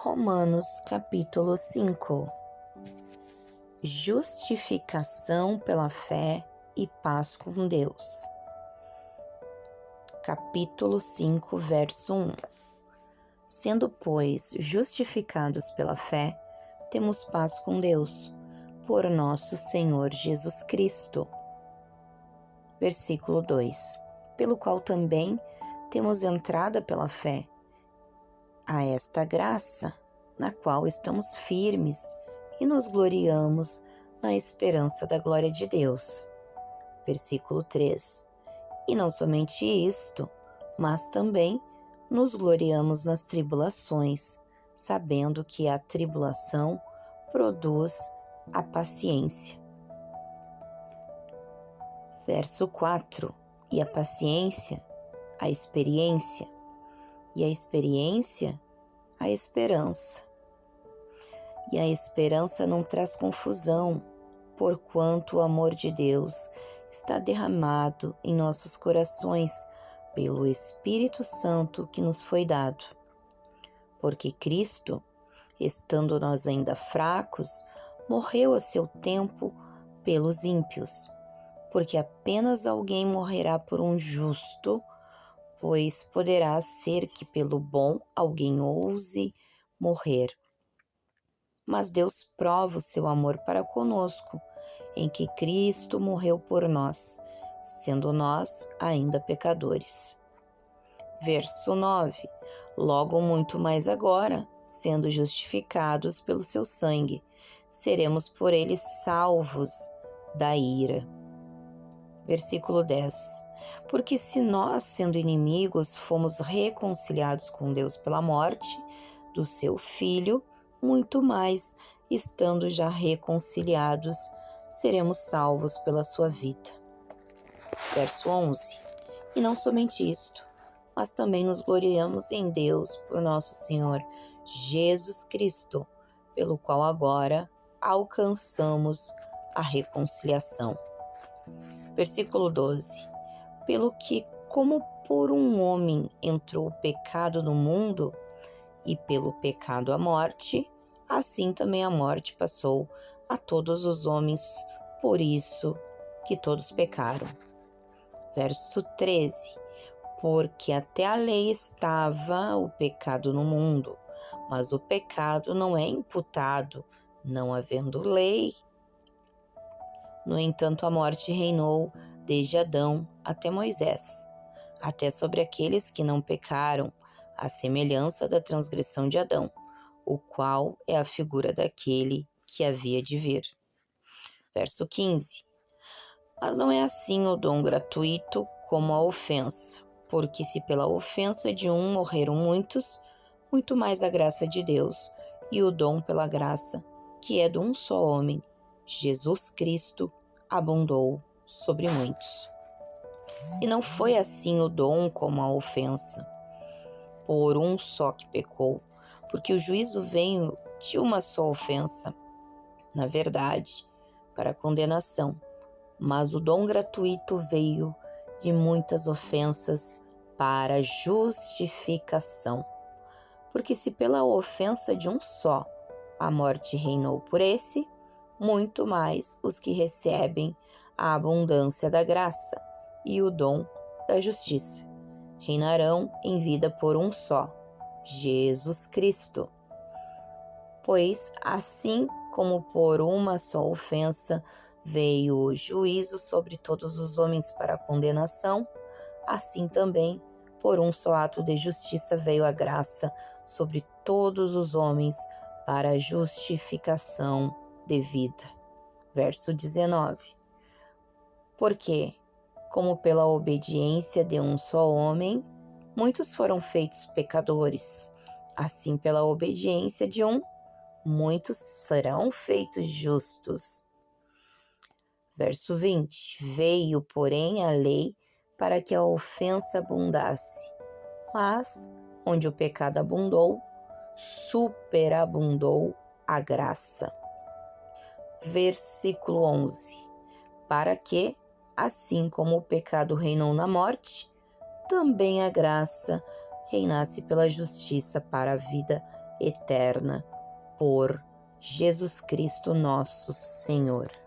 Romanos capítulo 5. Justificação pela fé e paz com Deus. Capítulo 5, verso 1. Sendo, pois, justificados pela fé, temos paz com Deus, por nosso Senhor Jesus Cristo. Versículo 2. Pelo qual também temos entrada pela fé a esta graça, na qual estamos firmes e nos gloriamos na esperança da glória de Deus. Versículo 3. E não somente isto, mas também nos gloriamos nas tribulações, sabendo que a tribulação produz a paciência. Verso 4. E a paciência, a experiência, e a experiência, a esperança. E a esperança não traz confusão, porquanto o amor de Deus está derramado em nossos corações pelo Espírito Santo que nos foi dado. Porque Cristo, estando nós ainda fracos, morreu a seu tempo pelos ímpios, porque apenas alguém morrerá por um justo, pois poderá ser que pelo bom alguém ouse morrer. Mas Deus prova o seu amor para conosco, em que Cristo morreu por nós, sendo nós ainda pecadores. Verso 9. Logo muito mais agora, sendo justificados pelo seu sangue, seremos por ele salvos da ira. Versículo 10. Porque se nós, sendo inimigos, fomos reconciliados com Deus pela morte do seu Filho, muito mais, estando já reconciliados, seremos salvos pela sua vida. Verso 11. E não somente isto, mas também nos gloriamos em Deus por nosso Senhor Jesus Cristo, pelo qual agora alcançamos a reconciliação. Versículo 12. Pelo que, como por um homem entrou o pecado no mundo, e pelo pecado a morte, assim também a morte passou a todos os homens, por isso que todos pecaram. Verso 13. Porque até a lei estava o pecado no mundo, mas o pecado não é imputado, não havendo lei. No entanto, a morte reinou desde Adão até Moisés, até sobre aqueles que não pecaram, à semelhança da transgressão de Adão, o qual é a figura daquele que havia de vir. Verso 15. Mas não é assim o dom gratuito como a ofensa, porque se pela ofensa de um morreram muitos, muito mais a graça de Deus e o dom pela graça, que é de um só homem, Jesus Cristo, abundou sobre muitos. E não foi assim o dom como a ofensa, por um só que pecou, porque o juízo veio de uma só ofensa, na verdade, para a condenação, mas o dom gratuito veio de muitas ofensas para a justificação. Porque se pela ofensa de um só a morte reinou por esse, muito mais os que recebem a abundância da graça e o dom da justiça reinarão em vida por um só, Jesus Cristo. Pois assim como por uma só ofensa veio o juízo sobre todos os homens para a condenação, assim também por um só ato de justiça veio a graça sobre todos os homens para a justificação de vida. Verso 19. Porque, como pela obediência de um só homem, muitos foram feitos pecadores, assim pela obediência de um, muitos serão feitos justos. Verso 20. Veio, porém, a lei para que a ofensa abundasse, mas, onde o pecado abundou, superabundou a graça. Versículo 11. Para que, assim como o pecado reinou na morte, também a graça reinasse pela justiça para a vida eterna, por Jesus Cristo nosso Senhor.